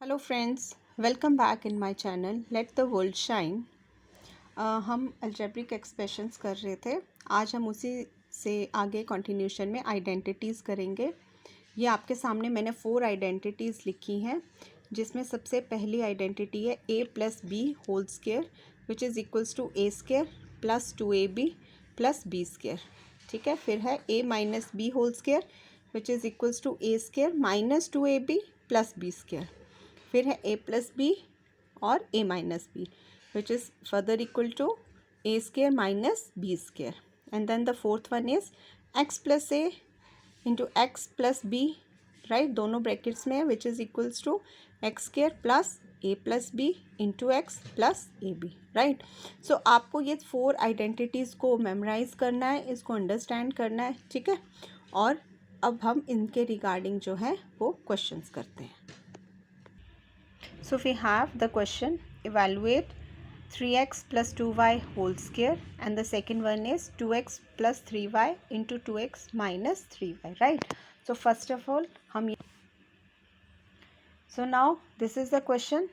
Hello friends, welcome back in my channel let the world shine. हम algebraic expressions कर रहे थे। आज हम उसी से आगे कंटिन्यूशन में आइडेंटिटीज़ करेंगे। ये आपके सामने मैंने 4 आइडेंटिटीज़ लिखी हैं, जिसमें सबसे पहली आइडेंटिटी है a plus B whole square which is equals to a square plus 2ab plus b square. ठीक है, फिर है a minus B whole square which is equals to a square minus 2ab plus b square. फिर है a plus B और a minus B which is further equal to a square minus b square. And then the fourth one is x plus a into x plus B, right, दोनों brackets में है, which is equals to X square plus a plus B into x plus A B, right. So आपको ये 4 identities को memorise करना है, इसको understand करना है, ठीक है। और अब हम इनके रिगार्डिंग जो है वो क्वेश्चंस करते हैं। So we have the question, evaluate 3x plus 2y whole square, and the second one is 2x plus 3y into 2x minus 3y, right? So first of all so now this is the question,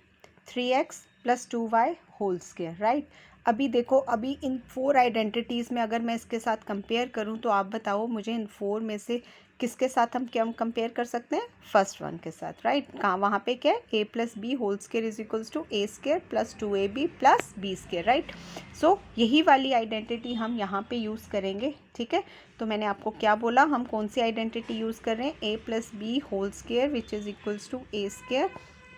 3x plus 2y whole square, right? अभी देखो, अभी इन 4 identities में अगर मैं इसके साथ compare करूं तो आप बताओ मुझे इन 4 में से किसके साथ हम क्या कंपेयर कर सकते हैं? फर्स्ट वन के साथ, राइट। कहाँ, वहाँ पे क्या है? a plus B whole square is equals to a square plus 2ab plus b square, right. So यही वाली आइडेंटिटी हम यहाँ पे यूज़ करेंगे, ठीक है। तो मैंने आपको क्या बोला, हम कौन सी आइडेंटिटी यूज़ कर रहे हैं? a plus B whole square which is equals to a square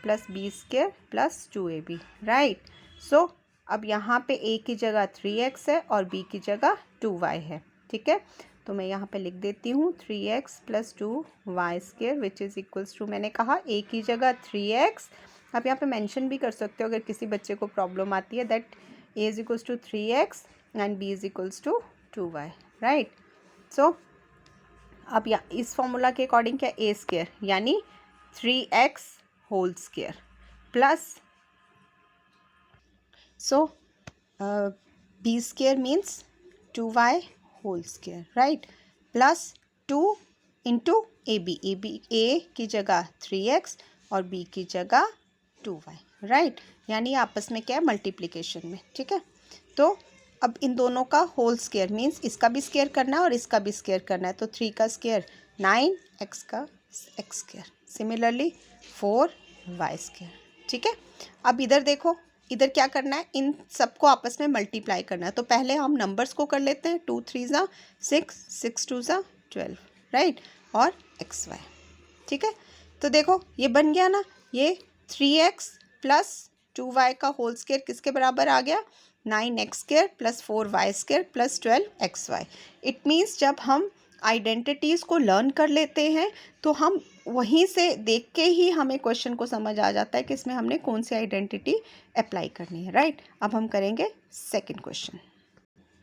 plus b square plus 2ab, right. So अब यहाँ पे a की जगह 3x है और b की जगह 2y है, ठीक है। तो मैं यहाँ पे लिख देती हूँ 3x plus 2y square which is equals to, मैंने कहा a की जगह 3x, आप यहाँ पे मेंशन भी कर सकते हो अगर किसी बच्चे को प्रॉब्लम आती है, that a is equals to 3x and b is equals to 2y, right. So अब यहाँ इस फॉर्मूला के अकॉर्डिंग क्या, a स्क्वायर यानी 3x whole square plus b square means 2y whole square, right, plus 2 into a की जगह 3x और b की जगह 2y, राइट। यानी आपस में क्या है, मल्टीप्लिकेशन में, ठीक है। तो अब इन दोनों का होल स्क्वायर मीन्स इसका भी स्क्वायर करना है और इसका भी स्क्वायर करना है, तो 3 का स्क्वायर 9, x का x square, similarly 4y square, ठीक है। अब इधर देखो, इधर क्या करना है, इन सबको आपस में मल्टीप्लाई करना है। तो पहले हम नंबर्स को कर लेते हैं, 2 3 ज़ा 6, 6 2 ज़ा 12, राइट, और xy, ठीक है। तो देखो ये बन गया ना, ये 3x प्लस 2y का होल स्क्वायर किसके बराबर आ गया? 9x square plus 4y square plus 12xy। It means जब हम आइडेंटिटीज़ को लर्न कर लेते हैं तो हम वहीं से देख के ही हमें क्वेश्चन को समझ आ जाता है कि इसमें हमने कौन सी आइडेंटिटी अप्लाई करनी है, राइट। अब हम करेंगे second question.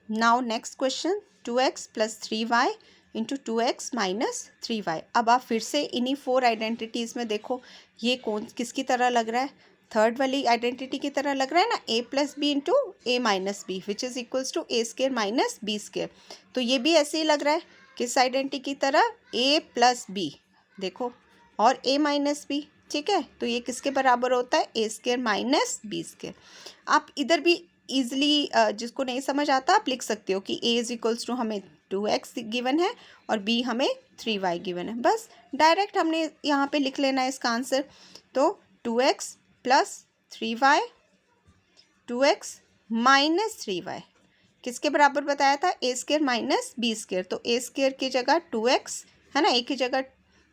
Now next question, 2x plus 3y into 2x minus 3y। अब आप फिर से इन्हीं 4 आइडेंटिटीज़ में देखो, ये कौन किसकी तरह लग रहा है? थर्ड वाली आइडेंटिटी की तरह लग रहा है ना, a plus B into A minus B which is equals to a square minus b square. तो ये भी ऐसे ही लग रहा है, किस आइडेंटिटी की तरह? a प्लस बी, देखो, और a माइनस बी, ठीक है। तो ये किसके बराबर होता है? a square minus b square. आप इधर भी ईजिली जिसको नहीं समझ आता आप लिख सकते हो कि a इज इक्वल्स टू हमें 2x गिवन है और b हमें 3y गिवन है, बस डायरेक्ट हमने यहाँ पे लिख लेना है इसका आंसर। तो 2x plus 3y, 2x minus 3y किसके बराबर बताया था? a square minus b square. तो a स्क्वायर की जगह 2x है ना, a की जगह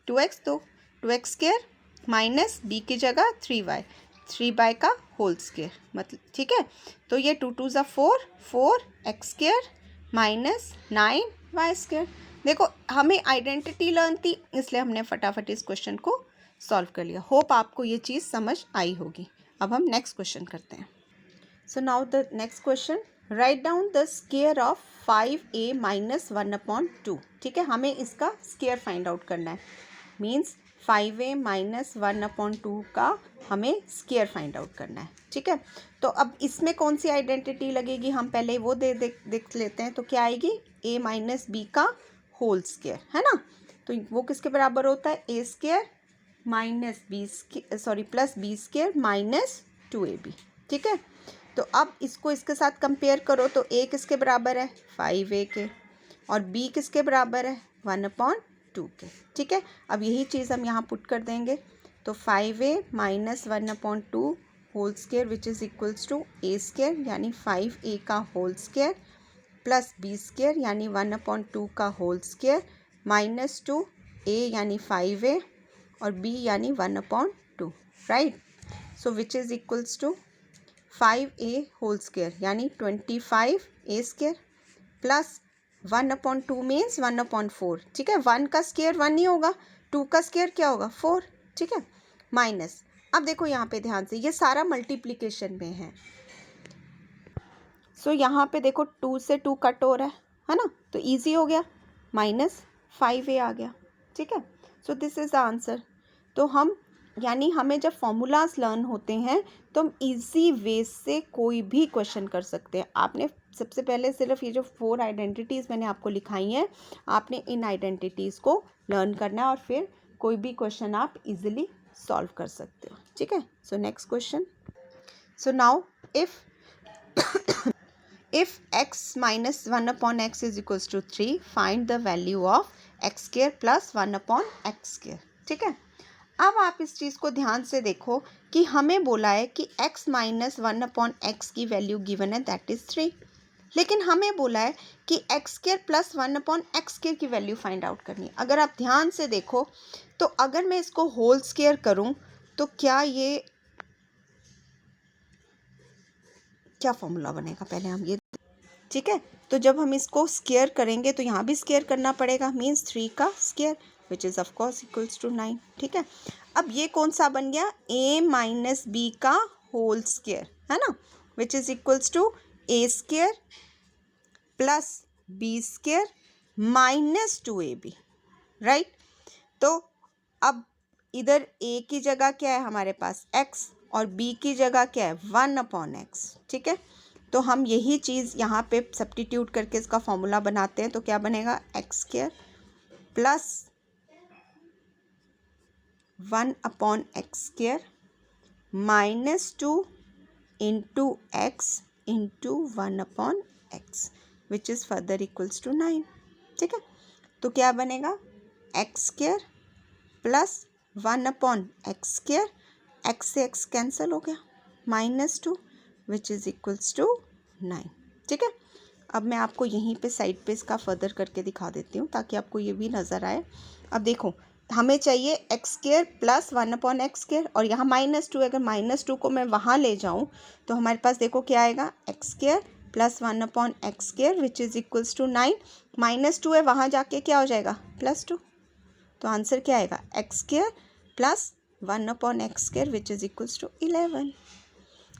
2x, तो 2x स्क्वायर माइनस b की जगह 3y, 3y का होल स्क्वायर, मतलब, ठीक है। तो ये 2 2 ज़ा 4, 4x square minus 9y square. देखो हमें आइडेंटिटी लर्न थी, इसलिए हमने फटाफट इस क्वेश्चन को सॉल्व कर लिया। होप आपको ये चीज़ समझ आई होगी। अब हम नेक्स्ट क्वेश्चन करते हैं। So now the next question, write down the square of 5a minus 1/2, ठीक है। हमें इसका स्क्वायर फाइंड आउट करना है, मीन्स 5a माइनस 1/2 का हमें स्क्वायर फाइंड आउट करना है, ठीक है। तो अब इसमें कौन सी आइडेंटिटी लगेगी, हम पहले वो देख लेते हैं। तो क्या आएगी? a माइनस बी का होल स्क्वायर, है ना। तो वो किसके बराबर होता है? a square minus plus B square minus 2ab। ठीक है, तो अब इसको इसके साथ कंपेयर करो तो a किसके बराबर है 5a के, और b किसके बराबर है 1/2 के। ठीक है, अब यही चीज़ हम यहाँ पुट कर देंगे, तो 5a minus 1/2 whole square which is equals to a square यानी 5a का whole square plus b square यानी 1/2 का होल स्क्वायर माइनस 2a यानी 5a और b यानी 1/2, right. So which is equals to 5a whole square यानी 25a square plus 1/2 means 1/4। ठीक है, 1 का स्क्वायर 1 ही होगा, 2 का स्क्वायर क्या होगा 4। ठीक है, माइनस, अब देखो यहाँ पे ध्यान से ये सारा मल्टीप्लिकेशन में है, सो यहाँ पे देखो 2 से 2 कट हो रहा है ना, तो इजी हो गया, माइनस 5a आ गया। ठीक है, so this is the answer. तो हम यानी हमें जब फॉर्मूलाज लर्न होते हैं तो हम इजी वे से कोई भी क्वेश्चन कर सकते हैं। आपने सबसे पहले सिर्फ ये जो 4 आइडेंटिटीज़ मैंने आपको लिखाई हैं, आपने इन आइडेंटिटीज़ को लर्न करना है और फिर कोई भी क्वेश्चन आप इजीली सॉल्व कर सकते हो। ठीक है, so next question. So now if x minus 1/x is equals to 3, find the value of x square plus 1/x square। ठीक है, अब आप इस चीज़ को ध्यान से देखो कि हमें बोला है कि x माइनस 1/x की वैल्यू गिवन है दैट इज़ 3, लेकिन हमें बोला है कि x square plus 1/x square की वैल्यू फाइंड आउट करनी है। अगर आप ध्यान से देखो तो अगर मैं इसको होल स्क्वायर करूं तो क्या फॉर्मूला बनेगा पहले हम ये, ठीक है, तो जब हम इसको स्क्वायर करेंगे तो यहाँ भी स्क्वायर करना पड़ेगा, मीन्स 3 का square which is of course equals to 9। ठीक है, अब ये कौन सा बन गया a माइनस बी का होल स्क्वायर, है ना, which is equals to a square plus b square minus 2ab, right. तो अब इधर a की जगह क्या है हमारे पास x और b की जगह क्या है 1/x। ठीक है, तो हम यही चीज़ यहाँ पे सब्स्टिट्यूट करके इसका फॉर्मूला बनाते हैं, तो क्या बनेगा x square plus 1/x square minus 2 into x into 1/x which is further equals to 9। ठीक है, तो क्या बनेगा x square plus 1/x square, x से x कैंसिल हो गया, minus 2 which is equals to 9। ठीक है, अब मैं आपको यहीं पे साइड पे इसका फर्दर करके दिखा देती हूँ ताकि आपको ये भी नज़र आए। अब देखो हमें चाहिए x square plus 1/x square और यहाँ माइनस 2, अगर माइनस 2 को मैं वहाँ ले जाऊँ तो हमारे पास देखो क्या आएगा x square plus 1/x square which is equals to 9, minus 2 है वहाँ जाके क्या हो जाएगा प्लस 2, तो आंसर क्या आएगा x square plus 1/x square which is equals to 11।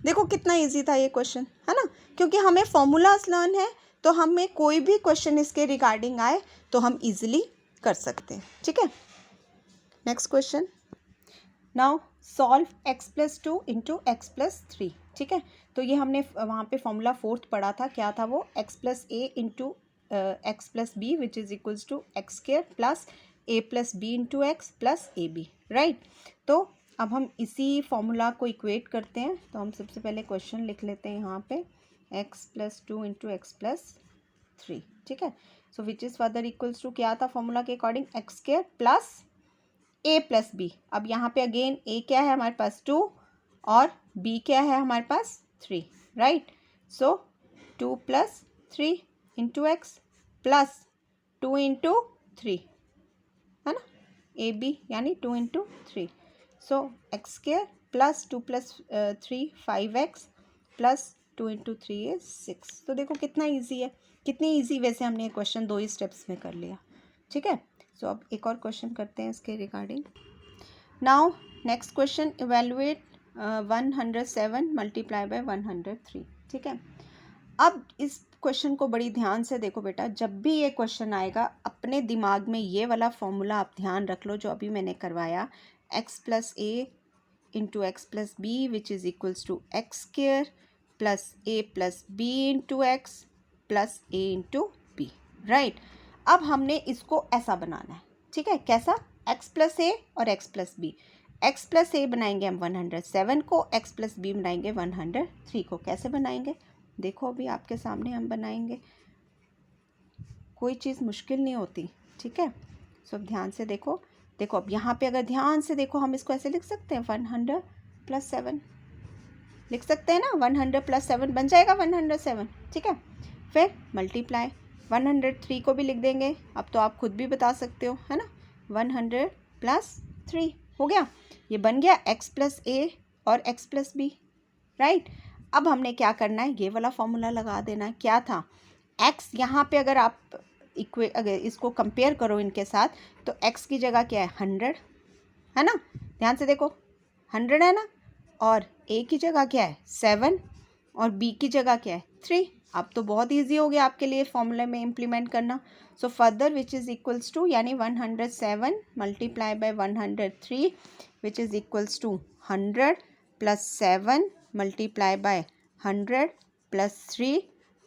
देखो कितना इजी था ये क्वेश्चन, है ना, क्योंकि हमें फॉर्मूलाज लर्न है तो हमें कोई भी क्वेश्चन इसके रिगार्डिंग आए तो हम इजीली कर सकते हैं। ठीक है, next question. Now solve x plus 2 into x plus 3। ठीक है, तो ये हमने वहाँ पे फॉर्मूला 4th पढ़ा था, क्या था वो x plus a into x plus B which is equals to X square plus a plus B into x plus A B, right. तो अब हम इसी फॉर्मूला को इक्वेट करते हैं, तो हम सबसे पहले क्वेश्चन लिख लेते हैं यहाँ पे x plus 2 into x plus 3। ठीक है, so which is further equals to क्या था फॉर्मूला के according x square plus a plus b. अब यहाँ पे अगेन a क्या है हमारे पास 2 और b क्या है हमारे पास 3, राइट। सो 2 plus 3 into x plus 2 into 3, है ना, ए बी यानी 2 into 3। So x square plus 2 plus 3 5x plus 2 into 3 is 6। तो देखो कितना इजी है, कितनी इजी वैसे हमने ये क्वेश्चन 2 ही स्टेप्स में कर लिया। ठीक है, सो अब एक और क्वेश्चन करते हैं इसके regarding. Now next question, evaluate 107 multiply by 103। ठीक है, अब इस क्वेश्चन को बड़ी ध्यान से देखो बेटा, जब भी ये क्वेश्चन आएगा अपने दिमाग में ये वाला फॉर्मूला आप ध्यान रख लो जो अभी मैंने करवाया, x plus a into x plus B which is equals to X square plus a plus B into x plus a into B, right. अब हमने इसको ऐसा बनाना है, ठीक है, कैसा, x प्लस a और x plus b. x plus a बनाएंगे हम 107 को, x प्लस बी बनाएंगे 103 को। कैसे बनाएंगे देखो, अभी आपके सामने हम बनाएंगे, कोई चीज़ मुश्किल नहीं होती, ठीक है। सो अब ध्यान से देखो, देखो अब यहाँ पे अगर ध्यान से देखो, हम इसको ऐसे लिख सकते हैं 100 + 7 लिख सकते हैं ना, 100 + 7 बन जाएगा 107, ठीक है। फिर मल्टीप्लाई 103 को भी लिख देंगे, अब तो आप खुद भी बता सकते हो, है ना, 100 + 3 हो गया, ये बन गया x प्लस ए और x प्लस बी, राइट। अब हमने क्या करना है, ये वाला फॉर्मूला लगा देना है। क्या था, x यहाँ पे अगर आप अगर इसको कंपेयर करो इनके साथ, तो x की जगह क्या है 100, है ना, ध्यान से देखो 100 है ना, और a की जगह क्या है 7 और b की जगह क्या है 3। अब तो बहुत इजी हो गया आपके लिए फॉर्मूले में इम्प्लीमेंट करना। So further which is equals to, यानी 107 multiply by 103 which is equals to 100 + 7 multiply by 100 + 3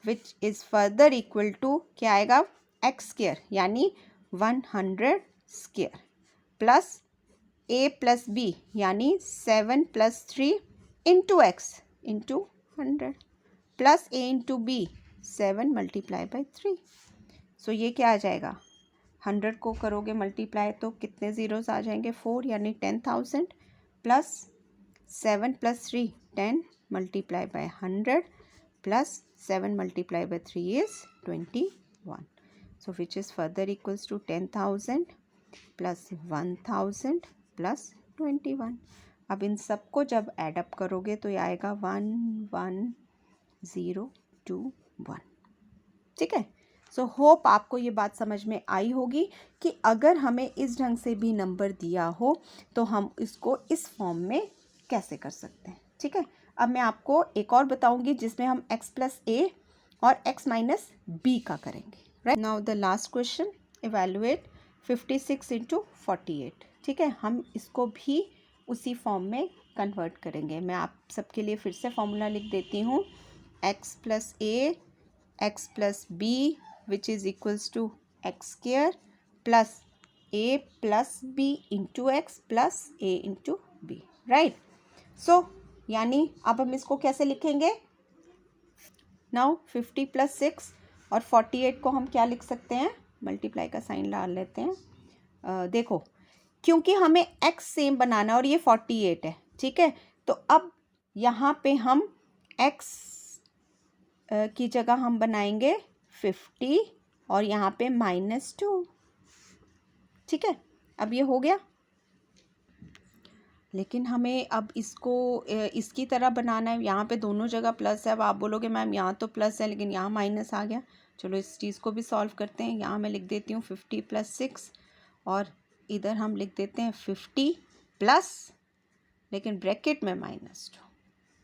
which is further equal to क्या आएगा x², यानी 100 square plus a plus B, यानी 7 + 3 into x into 100 plus a into B 7 multiply by 3। So ये क्या आ जाएगा, 100 को करोगे मल्टीप्लाई तो कितने ज़ीरोज़ आ जाएंगे 4, यानी 10,000 plus 7 + 3 10 multiply by 100 plus 7 multiply by 3 is 21। So which is further equals to 10,000 plus 1,000 plus 21। अब इन सबको जब एडअप करोगे तो ये आएगा 11021, ठीक है। सो होप आपको ये बात समझ में आई होगी कि अगर हमें इस ढंग से भी नंबर दिया हो तो हम इसको इस फॉर्म में कैसे कर सकते हैं, ठीक है। अब मैं आपको एक और बताऊंगी जिसमें हम x प्लस ए और x माइनस बी का करेंगे, right. Now the last question, evaluate 56 × 48, ठीक है। हम इसको भी उसी फॉर्म में कन्वर्ट करेंगे। मैं आप सबके लिए फिर से फॉर्मूला लिख देती हूँ, x plus a x plus B which is equals to x² plus a plus B into x plus a into B, right. So यानी अब हम इसको कैसे लिखेंगे, नाउ 50 + 6 और 48 को हम क्या लिख सकते हैं, मल्टीप्लाई का साइन डाल लेते हैं। देखो क्योंकि हमें x सेम बनाना है और ये 48 है, ठीक है, तो अब यहाँ पे हम x की जगह हम बनाएंगे 50 और यहाँ पे -2, ठीक है। अब ये हो गया, लेकिन हमें अब इसको इसकी तरह बनाना है। यहाँ पे दोनों जगह प्लस है। अब आप बोलोगे मैम यहाँ तो प्लस है लेकिन यहाँ माइनस आ गया। चलो इस चीज़ को भी सॉल्व करते हैं। यहाँ मैं लिख देती हूँ 50 + 6 और इधर हम लिख देते हैं 50 प्लस, लेकिन ब्रैकेट में -2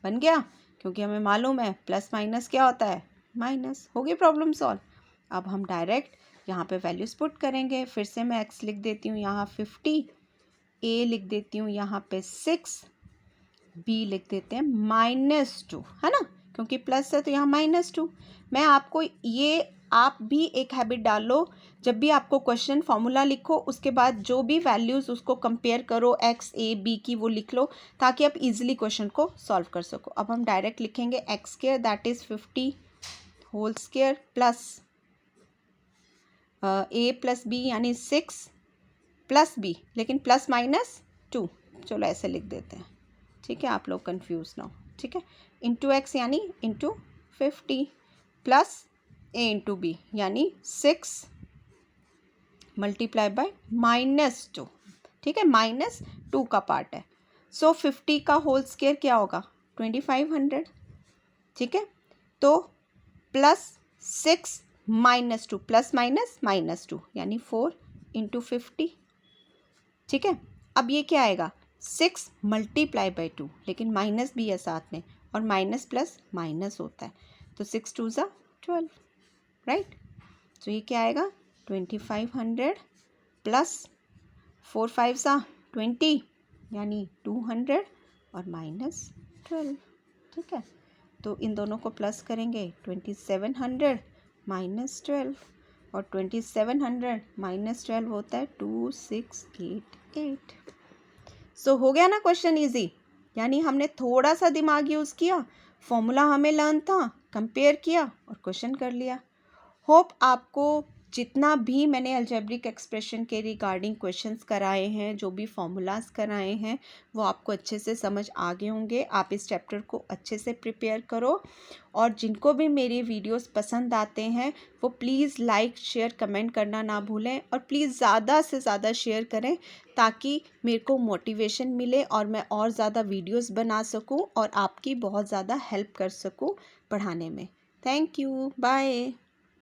बन गया, क्योंकि हमें मालूम है प्लस माइनस क्या होता है, माइनस। हो गई प्रॉब्लम सॉल्व। अब हम डायरेक्ट यहाँ पे वैल्यूज़ पुट करेंगे। फिर से मैं x लिख देती हूँ यहाँ 50, a लिख देती हूँ यहाँ पे 6, b लिख देते हैं -2, है ना, क्योंकि प्लस है तो यहाँ -2। मैं आपको ये, आप भी एक हैबिट डाल लो, जब भी आपको क्वेश्चन फॉर्मूला लिखो उसके बाद जो भी वैल्यूज़ उसको कंपेयर करो x a b की, वो लिख लो ताकि आप इजीली क्वेश्चन को सॉल्व कर सको। अब हम डायरेक्ट लिखेंगे x² that is 50 whole square plus a plus b यानी 6 प्लस b, लेकिन प्लस -2, चलो ऐसे लिख देते हैं, ठीक है, आप लोग कंफ्यूज ना हो, ठीक है। इंटू x यानी into 50 plus a into b यानी 6 मल्टीप्लाई बाय -2, ठीक है, -2 का पार्ट है। सो 50 का होल स्क्वायर क्या होगा 2500, ठीक है। तो प्लस 6 -2 प्लस माइनस -2 यानी 4 इंटू 50, ठीक है। अब ये क्या आएगा 6 मल्टीप्लाई बाय 2, लेकिन माइनस भी है साथ में और माइनस प्लस माइनस होता है, तो 6 2 ज़ा 12, राइट। तो ये क्या आएगा 2500 प्लस 4 5 ज़ा 20 यानी 200 और -12, ठीक है। तो इन दोनों को प्लस करेंगे 2700 -12 और 2700 -12 होता है 2688। सो हो गया ना क्वेश्चन इजी, यानी हमने थोड़ा सा दिमाग यूज़ किया, फॉर्मूला हमें लर्न था, कंपेयर किया और क्वेश्चन कर लिया। होप आपको जितना भी मैंने अलजेब्रिक एक्सप्रेशन के रिगार्डिंग क्वेश्चंस कराए हैं, जो भी फॉर्मूलाज कराए हैं, वो आपको अच्छे से समझ आ गए होंगे। आप इस चैप्टर को अच्छे से प्रिपेयर करो, और जिनको भी मेरी वीडियोस पसंद आते हैं वो प्लीज़ लाइक शेयर कमेंट करना ना भूलें, और प्लीज़ ज़्यादा से ज़्यादा शेयर करें ताकि मेरे को मोटिवेशन मिले और मैं और ज़्यादा वीडियोस बना सकूं और आपकी बहुत ज़्यादा हेल्प कर सकूं पढ़ाने में। Thank you, bye.